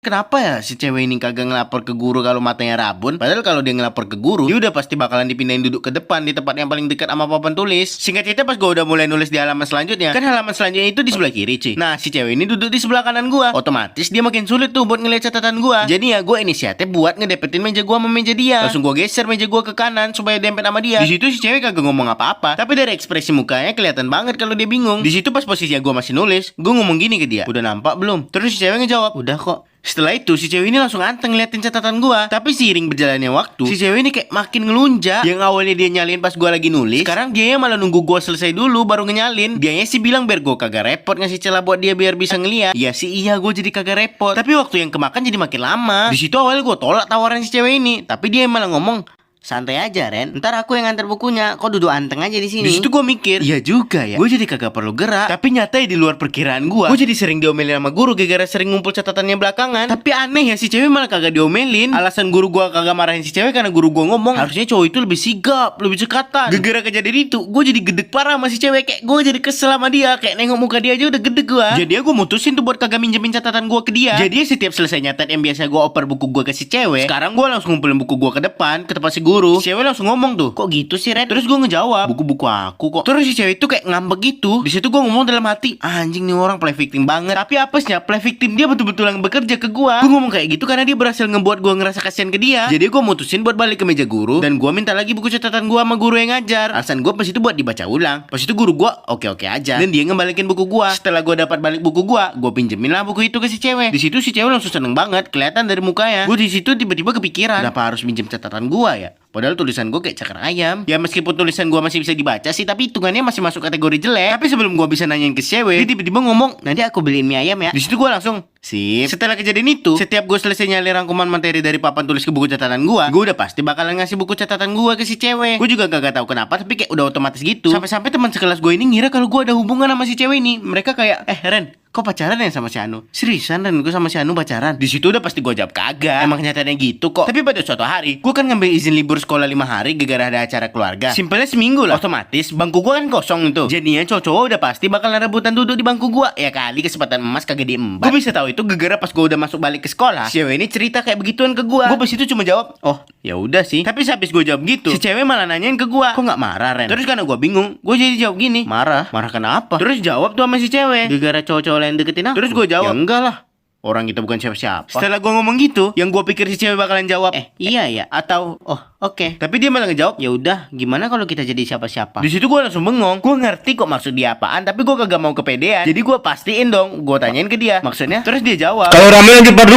Kenapa ya si cewek ini kagak ngelapor ke guru kalau matanya rabun? Padahal kalau dia ngelapor ke guru, dia udah pasti bakalan dipindahin duduk ke depan di tempat yang paling dekat sama papan tulis. Singkat cerita, pas gue udah mulai nulis di halaman selanjutnya, kan halaman selanjutnya itu di sebelah kiri, cuy. Nah, si cewek ini duduk di sebelah kanan gua. Otomatis dia makin sulit tuh buat ngeliat catatan gua. Jadi ya gue inisiatif buat ngedepetin meja gua sama meja dia. Langsung gue geser meja gua ke kanan supaya dempet sama dia. Di situ si cewek kagak ngomong apa-apa, tapi dari ekspresi mukanya kelihatan banget kalau dia bingung. Di situ pas posisinya gua masih nulis, gue ngomong gini ke dia, "Udah nampak belum?" Terus si cewek ngejawab, "Udah kok." Setelah itu si cewek ini langsung anteng ngeliatin catatan gua. Tapi seiring berjalannya waktu, si cewek ini kayak makin ngelunjak. Yang awalnya dia nyalin pas gua lagi nulis, sekarang dia malah nunggu gua selesai dulu baru ngenyalin. Dianya sih bilang biar gua kagak repot ngasih celah buat dia biar bisa ngeliat. Iya sih, iya, gua jadi kagak repot. Tapi waktu yang kemakan jadi makin lama. Di situ awalnya gua tolak tawaran si cewek ini, tapi dia malah ngomong, "Santai aja, Ren. Ntar aku yang nganter bukunya. Kok duduk anteng aja di sini?" Di situ gue mikir, iya juga ya. Gue jadi kagak perlu gerak. Tapi nyatanya di luar perkiraan gue. Gue jadi sering diomelin sama guru gara-gara sering ngumpul catatannya belakangan. Tapi aneh ya, si cewek malah kagak diomelin. Alasan guru gue kagak marahin si cewek karena guru gue ngomong harusnya cowok itu lebih sigap, lebih cekatan. Gara-gara kejadian itu, gue jadi gedek parah sama si cewek. Kayak gue jadi kesel sama dia. Kayak nengok muka dia aja udah gedek gue. Jadi gue mutusin tuh buat kagak minjemin catatan gue ke dia. Jadi setiap selesai nyatet yang biasa gue oper buku gue ke si cewek, sekarang gue langsung ngumpulin buku gue ke depan, ke tempat si guru. Si cewek langsung ngomong tuh, "Kok gitu sih, Red?" Terus gue ngejawab, "Buku-buku aku kok." Terus si cewek itu kayak ngambek gitu. Di situ gue ngomong dalam hati, anjing nih orang play victim banget. Tapi apesnya play victim dia betul-betul yang bekerja ke gue. Gue ngomong kayak gitu karena dia berhasil ngebuat gue ngerasa kasihan ke dia. Jadi gue mutusin buat balik ke meja guru dan gue minta lagi buku catatan gue sama guru yang ngajar. Alasan gue pas itu buat dibaca ulang. Pas itu guru gue oke-oke aja dan dia ngembalikin buku gue. Setelah gue dapat balik buku gue pinjemin lah buku itu ke si cewek. Di situ si cewek langsung seneng banget, kelihatan dari mukanya. Gue di situ tiba-tiba kepikiran, kenapa harus minjem catatan gue ya? Padahal tulisan gue kayak cakar ayam. Ya meskipun tulisan gue masih bisa dibaca sih, tapi hitungannya masih masuk kategori jelek. Tapi sebelum gue bisa nanyain ke cewek, dia tiba-tiba ngomong, "Nanti aku beliin mie ayam ya." Di situ gue langsung, sip. Setelah kejadian itu, setiap gue selesai nyali rangkuman materi dari papan tulis ke buku catatan gue udah pasti bakalan ngasih buku catatan gue ke si cewek. Gue juga gak tahu kenapa, tapi kayak udah otomatis gitu. Sampai-sampai teman sekelas gue ini ngira kalau gue ada hubungan sama si cewek ini. Mereka kayak, Ren, kok pacaran ya sama si Anu?" Seriusan, Ren, gue sama si Anu pacaran? Di situ udah pasti gue jawab kagak. Emang kenyataannya gitu kok. Tapi pada suatu hari, gue kan ngambil izin libur sekolah 5 hari gara-gara ada acara keluarga. Simpelnya seminggu lah. Otomatis bangku gue kan kosong itu. Jadinya cowok-cowok udah pasti bakalan rebutan duduk di bangku gue. Ya kali kesempatan emas kagak diembat. Gue bisa tahu itu gara-gara pas gue udah masuk balik ke sekolah, si cewek ini cerita kayak begituan ke gue. Gue pas itu cuma jawab, "Oh, ya udah sih." Tapi habis gue jawab gitu, si cewek malah nanyain ke gue, "Kok nggak marah, Ren?" Terus karena gue bingung, gue jadi jawab gini, "Marah? Marah kenapa?" Terus jawab tuh sama si cewek, "Gara-gara cowok-cowok lain deketin aku." Terus gue jawab, "Ya enggak lah, orang kita bukan siapa-siapa." Setelah gue ngomong gitu, yang gue pikir si cewek bakalan jawab, iya ya," atau "Oh, oke." Tapi dia malah ngejawab, "Ya udah, gimana kalau kita jadi siapa-siapa?" Di situ gue langsung bengong. Gue ngerti kok maksud dia apaan, tapi gue kagak mau kepedean. Jadi gue pastiin dong, gue tanyain ke dia maksudnya. Terus dia jawab, "Kalau rame lanjut part 2."